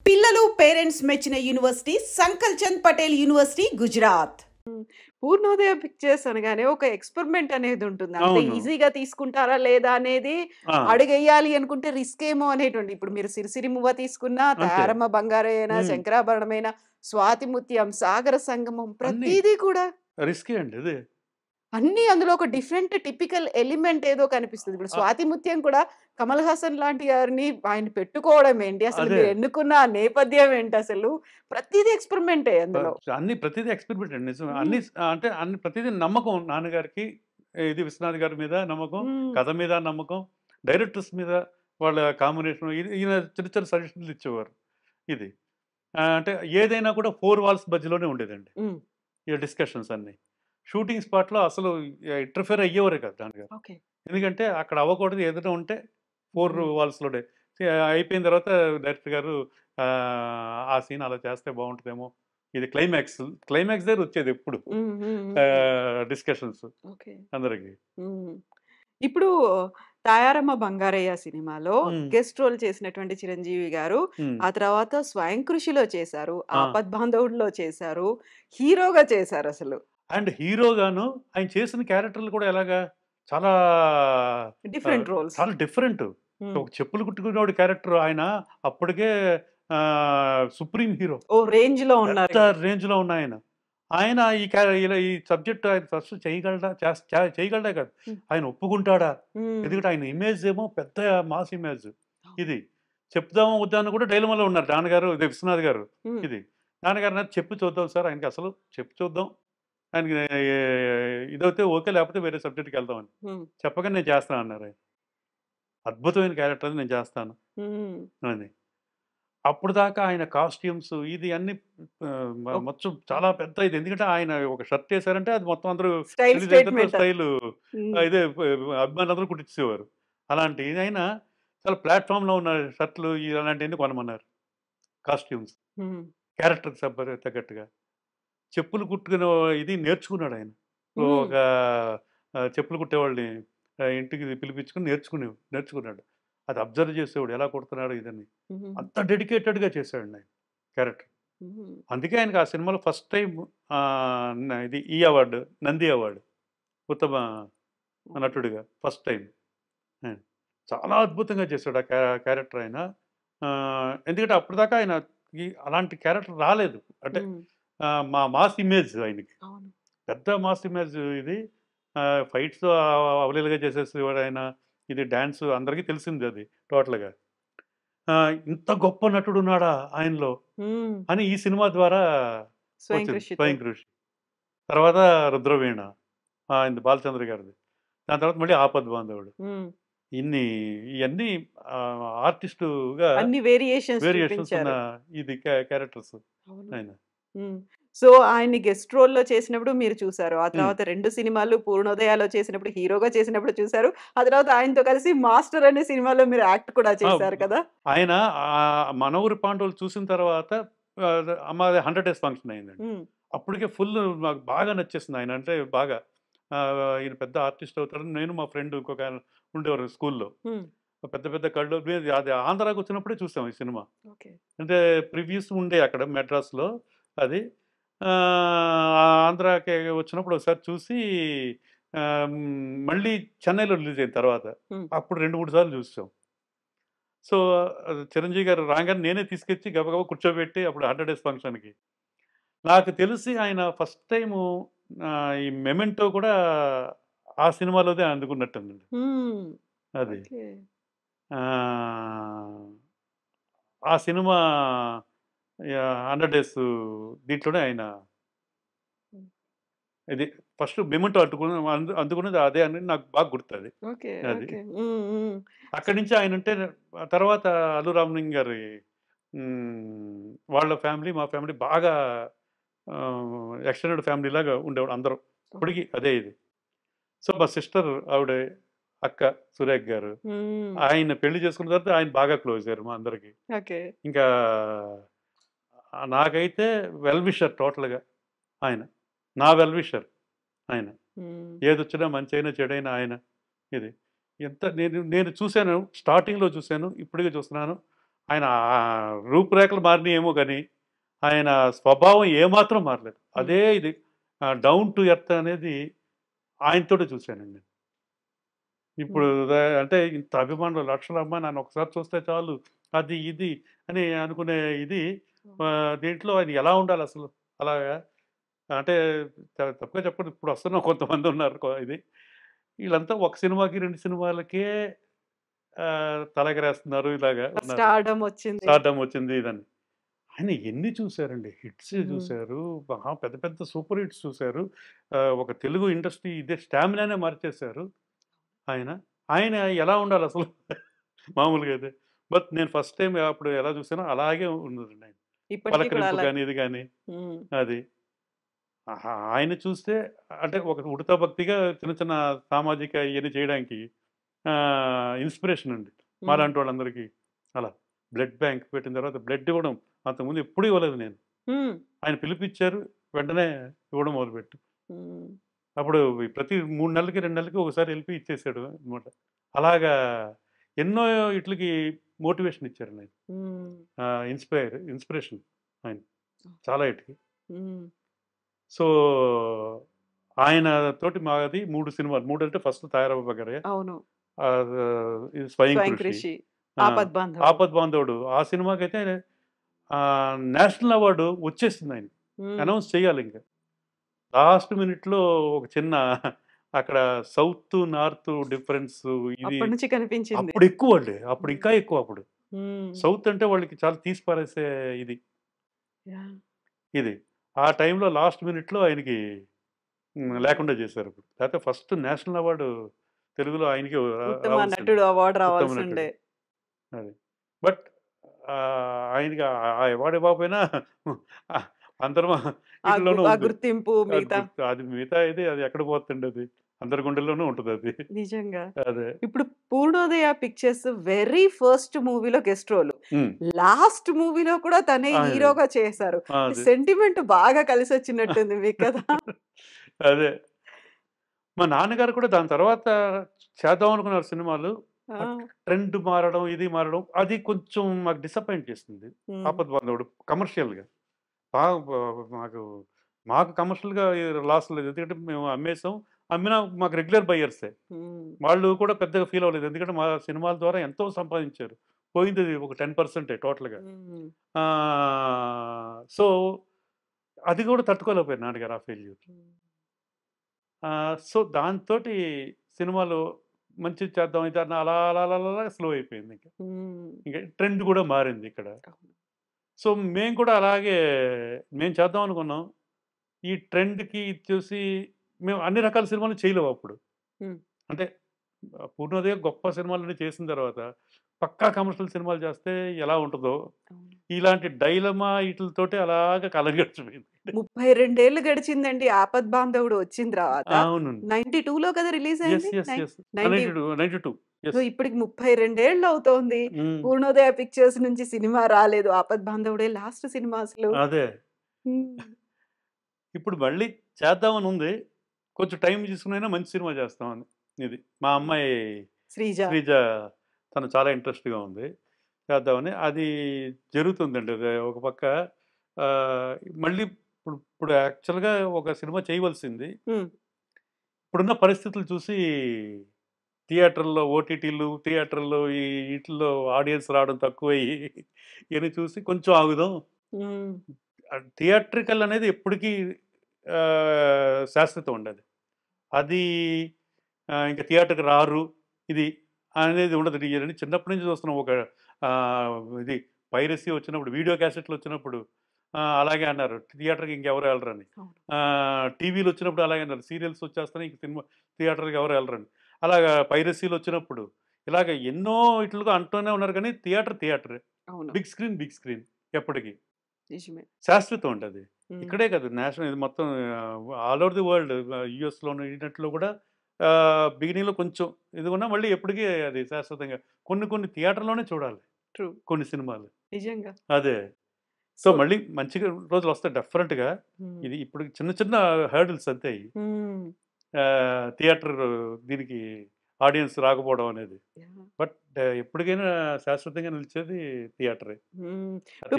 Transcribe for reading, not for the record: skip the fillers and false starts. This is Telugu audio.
పిల్లలు పేరెంట్స్ మెచ్చిన university Sankalchand Patel university Gujarat. Purnodaya pictures అనగానే ఒక ఎక్స్పెరిమెంట్ అనేది ఉంటుంది. అంత అవును. ఈజీగా తీసుకుంటారా లేదా అనేది ఆ! అడుగెయ్యాలి అనుకుంటే రిస్క్ ఏమో అనేటువంటి. ఇప్పుడు మీరు 'సిరిసిరి మువ్వ' తీసుకున్నా, అంతే. 'తయారమ్మ బంగారయ్యన', హ్మ్. 'శంకరాభరణమైన', 'స్వాతి ముత్యం', 'సాగర సంగమం' అన్నీ ప్రతీదీ కూడా రిస్కీ అండి అది. అన్నీ అందులో ఒక డిఫరెంట్ టిపికల్ ఎలిమెంట్ ఏదో కనిపిస్తుంది. ఇప్పుడు 'స్వాతి ముత్యం' కూడా కమల్ హాసన్ లాంటి గారిని ఆయన పెట్టుకోవడం ఏంటి? అసలు అదే. మీరు ఎన్నుకున్న ఆ నేపథ్యం ఏంటసలు? ప్రతీదీ ఎక్స్‌పెరిమెంటే అందులో. అన్నీ ప్రతీదీ ఎక్స్‌పెరిమెంట్ అండి. నిజమే. హ్మ్. అన్నీ అంటే అన్ని ప్రతీదీ నమ్మకం నాన్నగారికి, ఇది విశ్వనాథ్ గారి మీద నమ్మకం, హ్మ్. కథ మీద నమ్మకం, డైరెక్టర్స్ మీద వాళ్ళ కాంబినేషన్ ఈయన చిన్న చిన్న సజెషన్‌లు ఇచ్చేవారు. ఇది. అంటే ఏదైనా కూడా 4 వాల్స్ మధ్యలోనే ఉండేదండి. హ్మ్. ఈ డిస్కషన్స్ అన్నీ. షూటింగ్ స్పాట్‌లో అసలు ఇంటర్ఫియర్ అయ్యేవారే కాదు నాన్నగారు. ఓకే. ఎందుకంటే అక్కడ అవ్వకూడదు ఏదైనా ఉంటే 4 హ్మ్. వాల్స్‌లోనే. అయిపోయిన తర్వాత డైరెక్టర్ గారు ఆ సీన్ అలా చేస్తే బావుంటదేమో. ఇది క్లైమాక్స్. క్లైమాక్స్ దగ్గర వచ్చేది ఎప్పుడు. హ్మ్. హ్మ్. హ్మ్. Discussions okay. అందరికి. హ్మ్. ఇప్పుడు 'తాయారమ్మ బంగారయ్య' సినిమాలో హ్మ్. గెస్ట్ రోల్ చేసినటువంటి చిరంజీవి గారు, హ్మ్. ఆ తర్వాత 'స్వయం కృషిలో' చేశారు, ఆ! 'ఆపద్బాంధవుడులో' చేశారు, హీరోగా చేశారసలు. అండ్ హీరోగాను ఆయన చేసిన క్యారెక్టర్‌లు కూడా ఎలాగా చాలా డిఫరెంట్ రోల్స్. చాలా డిఫరెంట్. హ్మ్. ఒక చెప్పులు కుట్టుకునేవాడి క్యారెక్టర్ ఆయన అప్పటికే సుప్రీం హీరో. ఓ రేంజ్‌లో ఉన్నారు పెద్ద ఇంకా. రేంజ్‌లో ఉన్నాయన. ఆయన ఇలా ఈ సబ్జెక్ట్ ఆయన ఫస్ట్ చేయగలడా? చేయగలడే కాదు. హ్మ్. ఆయన ఒప్పుకుంటాడా? హ్మ్. ఎందుకంటే ఆయన ఇమేజ్ ఏమో పెద్ద మాస్ ఇమేజ్. ఇది. చెప్దామా వద్దా అని కూడా డైలమాలో ఉన్నారు నాన్నగారు, ఇదే విశ్వనాథ్ గారు. హ్మ్. ఇది. నాన్నగారు అన్నారు చెప్పి చూద్దాం సార్ ఆయనకి అసలు చెప్పి చూద్దాం. ఆయనకి ఇదైతే ఓకే లేకపోతే వేరే సబ్జెక్ట్‌కి అని. హ్మ్. చెప్పగానే నేను చేస్తాను అన్నారు ఆయన. అద్భుతమైన క్యారెక్టర్ అది నేను చేస్తాను హ్మ్. అని. అప్పటిదాకా ఆయన కాస్ట్యూమ్స్ ఇది అన్నీ ఓహ్! మొత్తం చాలా పెద్ద ఇది. ఎందుకంటే ఆయన ఒక షర్ట్ ఏసారంటే అది మొత్తం అందరూ స్టైల్ రిలీజ్ అయిన తర్వాత స్టేట్‌మెంట్. స్టైలు హ్మ్. ఇదే అభిమానులందరూ కుట్టించేవారు. అలాంటి ఆయన చాలా ప్లాట్‌ఫార్మ్‌లో ఉన్న షర్ట్‌లు అలాంటియన్నీ కొనమన్నారు. కాస్ట్యూమ్స్. హ్మ్. క్యారెక్టర్‌కి తగ్గట్టుగా. చెప్పులు కుట్టుకునే ఇది నేర్చుకున్నాడాయన. హ్మ్. ఒక చెప్పులు కుట్టేవాళ్ళని ఇంటికి పిలిపించుకొని నేర్చుకున్నాడు. అది అబ్జర్వ్ చేసేవాడు ఎలా కుడుతున్నాడు ఇదని. హుహు. అంత డెడికేటెడ్‌గా చేశాడండి ఆయన క్యారెక్టర్. హుహు. అందుకే ఆయనకి ఆ సినిమాలో ఫస్ట్ టైమ్ ఇది ఈ అవార్డు, నంది అవార్డు. ఉత్తమ నటుడిగా ఫస్ట్ టైమ్. ఆయన. చాలా అద్భుతంగా చేశాడు ఆ క్యారెక్టర్ ఆయన. ఎందుకంటే అప్పటిదాకా ఆయనకి అలాంటి క్యారెక్టర్ రాలేదు. అంటే హ్మ్. మాస్ ఇమేజ్ ఆయనకి. అవును. పెద్ద మాస్ ఇమేజ్ ఇది. ఫైట్స్ అవలీలగా చేసేసేవాడు ఆయన. ఇది డాన్స్ అందరికీ తెలిసింది అది టోటల్‌గా. ఇంత గొప్ప నటుడున్నాడా ఆయనలో హ్మ్. అని ఈ సినిమా ద్వారా 'స్వయం వచ్చింది. కృషితో'. 'స్వయం కృషి'. తర్వాత 'రుద్రవీణ' ఆయనది బాలచంద్ర గారిది. దాని తర్వాత మళ్ళీ 'ఆపద్బాంధవుడు.' హ్మ్. ఇయన్నీ ఆర్టిస్టుగా అన్ని వేరియేషన్స్ వేరియేషన్స్ ఉన్న చూపించారు. ఇది క్యారెక్టర్స్ అవును. ఆయన. హ్మ్. సో, ఆయన్ని గెస్ట్ రోల్‌లో చేసినప్పుడు మీరు చూసారు. ఆ హ్మ్. తర్వాత 2 సినిమాలు 'పూర్ణోదయా'లో చేసినప్పుడు హీరోగా చేసినప్పుడు చూసారు. ఆ తర్వాత ఆయనతో కలిసి 'మాస్టర్' అనే సినిమాలో మీరు యాక్ట్ కూడా ఆ! చేశారు కదా! ఆయన 'మన ఊరి పాండవులు' చూసిన తర్వాత మాది 100 డేస్ ఫంక్షన్ అయిందండి. హ్మ్. అప్పటికే ఫుల్ నాకు బాగా నచ్చేసింది ఆయన అంటే బాగా. ఈయన పెద్ద ఆర్టిస్ట్ అవుతాడని నేను మా ఫ్రెండ్ ఇంకొక ఆయన ఉండేవారు స్కూల్‌లో. హ్మ్. పెద్ద పెద్ద కళ్ళు అది ఆంధ్రాకొచ్చినప్పుడే చూసాం ఈ సినిమా. ఓకే. అంటే ప్రివ్యూస్ ఉండేయి అక్కడ మెడ్రాస్‌లో అది. ఆంధ్రాకి వచ్చినప్పుడు ఒకసారి చూసి మళ్ళీ చెన్నైలో రిలీజ్ అయిన తర్వాత. హ్మ్. అప్పుడు 2, 3 సార్లు చూసాం. సో, చిరంజీవి గారు రాంగానే నేనే తీసుకొచ్చి గబగబా కూర్చోబెట్టి అప్పుడు 100 డేస్ ఫంక్షన్‌కి. నాకు తెలిసి ఆయన ఫస్ట్ టైము ఈ 'మెమెంటో' కూడా ఆ సినిమాలోదే అందుకున్నట్టుందండి. హ్మ్. అది. ఓకే. ఆహ్, ఆ సినిమా 100 డేస్ దీంట్లోనే ఆయన హ్మ్. ఇది ఫస్ట్ 'మెమెంటో' అందుకున్నది అదే అని నాకు బాగా గుర్తది. ఓకే. అది. ఓకే. హ్మ్. హ్మ్. సో అక్కడి నుంచి ఆయనంటే తర్వాత అల్లు రామలింగ గారి వాళ్ళ ఫ్యామిలీ, మా ఫ్యామిలీ బాగా ఎక్స్‌టెండెడ్ ఫ్యామిలీలాగా ఉండేవాడు అందరం. ఓకే. ఇప్పటికి అదే ఇది. సో, మా సిస్టర్ ఆవిడ అక్క సురేఖ గారు. హ్మ్. ఆయన పెళ్లి చేసుకున్న తర్వాత ఆయన బాగా క్లోజ్ అయ్యారు మా అందరికి. ఓకే. ఇంకా నాకైతే వెల్ విషర్ టోటల్‌గా ఆయన. నా వెల్ విషర్ ఆయన. హ్మ్. ఏదొచ్చినా మంచైనా, చెడైనా ఆయన. ఇది. ఎంత నేను నేను చూసాను. స్టార్టింగ్‌లో చూసాను. ఇప్పటికి చూస్తున్నాను. ఆయన రూపురేఖలు మారినాయేమో కానీ ఆయన స్వభావం ఏమాత్రం మారలేదు. అదే ఇది డౌన్ టు ఎర్త్ అనేది ఆయనతోటే చూశానండి. ఇప్పుడు అంటే ఇంత అభిమానులు లక్షల అమ్మాయి నన్ను ఒకసారి చూస్తే చాలు అది ఇది అని అనుకునే ఇది దీంట్లో ఆయన ఎలా ఉండాలి అసలు అలాగా అంటే తప్పుగా చెప్పండి. ఇప్పుడు వస్తున్న కొంతమంది ఉన్నారు ఇది వీళ్ళంతా ఒక సినిమాకి 2 సినిమాలకే తలగరేస్తున్నారు. ఇలాగా స్టార్డమ్ వచ్చింది. స్టార్డమ్ వచ్చింది ఇదని. ఆయన ఎన్ని చూశారండి, హిట్స్ చూశారు, పెద్ద పెద్ద సూపర్ హిట్స్ చూశారు. ఒక తెలుగు ఇండస్ట్రీ ఇదే స్టామినానే మార్చేశారు ఆయన. ఆయన ఎలా ఉండాలి అసలు మామూలుగా అయితే. బట్ నేను ఫస్ట్ టైం అప్పుడు ఎలా చూసానో అలాగే ఉన్నదండి ఆయన. పలకరింపు కానీ ఇది కానీ అది ఆయన చూస్తే అంటే ఒక ఉడతా భక్తిగా చిన్న చిన్న సామాజిక ఇవన్నీ చేయడానికి ఇన్స్పిరేషన్ అండి మాలాంటి వాళ్ళందరికీ. అలా బ్లడ్ బ్యాంక్ పెట్టిన తర్వాత బ్లడ్ ఇవ్వడం అంతకుముందు ఎప్పుడు ఇవ్వలేదు నేను. ఆయన పిలిపించారు, వెంటనే ఇవ్వడం మొదలుపెట్టు. అప్పుడు ప్రతి 3 నెలలకి 2 నెలలకి ఒకసారి వెళ్ళి ఇచ్చేసాడు అనమాట. అలాగా ఎన్నో ఇట్లకి మోటివేషన్ ఇచ్చారు ఆయన. ఇన్స్పిరేషన్ ఆయన చాలా ఇటుకి. సో ఆయన తోటి మాది 3 సినిమాలు. 3 అంటే ఫస్ట్ తయారవ్వ గారే, స్వయం కృషి, ఆపద్ బాంధవుడు. ఆ సినిమాకి అయితే నేషనల్ అవార్డు వచ్చేసింది ఆయన. అనౌన్స్ చేయాలి ఇంకా లాస్ట్ మినిట్లో ఒక చిన్న అక్కడ సౌత్ నార్త్ డిఫరెన్స్ ఇది అప్పుడు ఎక్కువ అండి. అప్పుడు ఇంకా ఎక్కువ. అప్పుడు సౌత్ అంటే వాళ్ళకి చాలా తీసి పారేసే ఇది ఆ టైంలో లాస్ట్ మినిట్లో ఆయనకి లేకుండా చేశారు. ఇప్పుడు లేకపోతే ఫస్ట్ నేషనల్ అవార్డు తెలుగులో ఆయనకి అది. బట్ ఆయనకి ఆ అవార్డు ఇవ్వకపోయినా అందరం గుర్తింపు అది మిగతా ఇది అది ఎక్కడ పోతుంది, అది అందరి గుండెల్లోనూ ఉంటుంది అది నిజంగా. అదే ఇప్పుడు పూర్ణోదయ పిక్చర్స్ వెరీ ఫస్ట్ మూవీలో గెస్ట్ రోల్, లాస్ట్ మూవీలో కూడా తనే హీరోగా చేశారు. సెంటిమెంట్ బాగా కలిసి వచ్చినట్టుంది మీకు కదా. అదే మా నాన్నగారు కూడా దాని తర్వాత చేద్దాం అనుకున్నారు సినిమాలు. ట్రెండ్ మారడం ఇది మారడం అది కొంచెం మాకు డిసప్పాయింట్ చేస్తుంది. ఆపద్ బాంధవుడు కమర్షియల్గా మాకు కమర్షియల్గా లాస్ లేదు. ఎందుకంటే మేము అమ్మేసాం, అమ్మినా మాకు రెగ్యులర్ బయ్యర్సే. వాళ్ళు కూడా పెద్దగా ఫీల్ అవ్వలేదు, ఎందుకంటే మా సినిమాల ద్వారా ఎంతో సంపాదించారు. పోయింది ఒక 10% టోటల్గా. సో అది కూడా తట్టుకోలేకపోయారు నాన్నగారు ఆ ఫెయిల్యూర్. సో దాంతో సినిమాలు మంచి చేద్దాం అయితే అలా అలా అలా స్లో అయిపోయింది. ఇంకా ట్రెండ్ కూడా మారింది ఇక్కడ. సో మేము కూడా అలాగే మేము చేద్దాం అనుకున్నాం. ఈ ట్రెండ్కి చూసి మేము అన్ని రకాల సినిమాలు చేయలేవు అప్పుడు. అంటే పూర్ణోదయ గొప్ప సినిమాలన్నీ చేసిన తర్వాత పక్కా కమర్షియల్ సినిమాలు చేస్తే ఎలా ఉంటుందో ఇలాంటి డైలమా వీటితోటి అలాగా కాలం గడిచిపోయింది. 32 ఏళ్ళు గడిచిందండి ఆపద్ బాంధవుడు వచ్చిన తర్వాత. 92లో కదా రిలీజ్ అయింది. 92. సో ఇప్పటికి 32 ఏళ్ళు అవుతోంది. పూర్ణోదయ పిక్చర్స్ నుంచి సినిమా రాలేదు. ఆపద్ బాంధవుడే లాస్ట్ సినిమా అసలు. అదే ఇప్పుడు మళ్ళీ చేద్దామని ఉంది. కొంచెం టైం తీసుకునైనా మంచి సినిమా చేస్తామని. ఇది మా అమ్మాయి శ్రీజ తను చాలా ఇంట్రెస్ట్గా ఉంది చేద్దామని. అది జరుగుతుందండి. ఒక పక్క మళ్ళీ ఇప్పుడు యాక్చువల్గా ఒక సినిమా చేయవలసింది. ఇప్పుడున్న పరిస్థితులు చూసి థియేటర్లో ఓటీటీలు థియేటర్లో ఈ వీటిల్లో ఆడియన్స్ రావడం తక్కువయ్యి ఇవన్నీ చూసి కొంచెం ఆగుదాం. థియేట్రికల్ అనేది ఎప్పటికీ శాశ్వతం ఉండదు. అది ఇంకా థియేటర్కి రారు ఇది అనేది ఉండదు. అని చిన్నప్పటి నుంచి చూస్తున్నాం. ఒక ఇది పైరసీ వచ్చినప్పుడు, వీడియో క్యాసెట్లు వచ్చినప్పుడు అలాగే అన్నారు, థియేటర్కి ఇంకెవరు వెళ్ళరని. టీవీలు వచ్చినప్పుడు అలాగే అన్నారు, సీరియల్స్ వచ్చేస్తాయి ఇంక సినిమా థియేటర్కి ఎవరు వెళ్ళరని. అలాగా పైరసీలు వచ్చినప్పుడు ఇలాగ ఎన్నో ఇట్లుగా అంటూనే ఉన్నారు. కానీ థియేటరే, బిగ్ స్క్రీన్ ఎప్పటికీ శాశ్వతం ఉంటుంది. ఇక్కడే కదా నేషనల్, ఇది మొత్తం ఆల్ ఓవర్ ది వరల్డ్. యుఎస్లోను ఇంటర్నెట్లో కూడా బిగినింగ్లో కొంచెం ఇది ఉన్నా మళ్ళీ ఎప్పటికీ అది శాశ్వతంగా. కొన్ని థియేటర్లోనే చూడాలి కొన్ని సినిమాలు నిజంగా. అదే. సో మళ్ళీ మంచిగా రోజులు వస్తాయి డెఫినెట్గా. ఇది ఇప్పుడు చిన్న హర్డిల్స్ అంతే. థియేటర్ దీనికి ఆడియన్స్ రాకపోవడం అనేది. యాహ్! బట్ ఎప్పటికైనా శాశ్వతంగా నిలిచేది థియేటరే. హ్మ్. ఆ థియే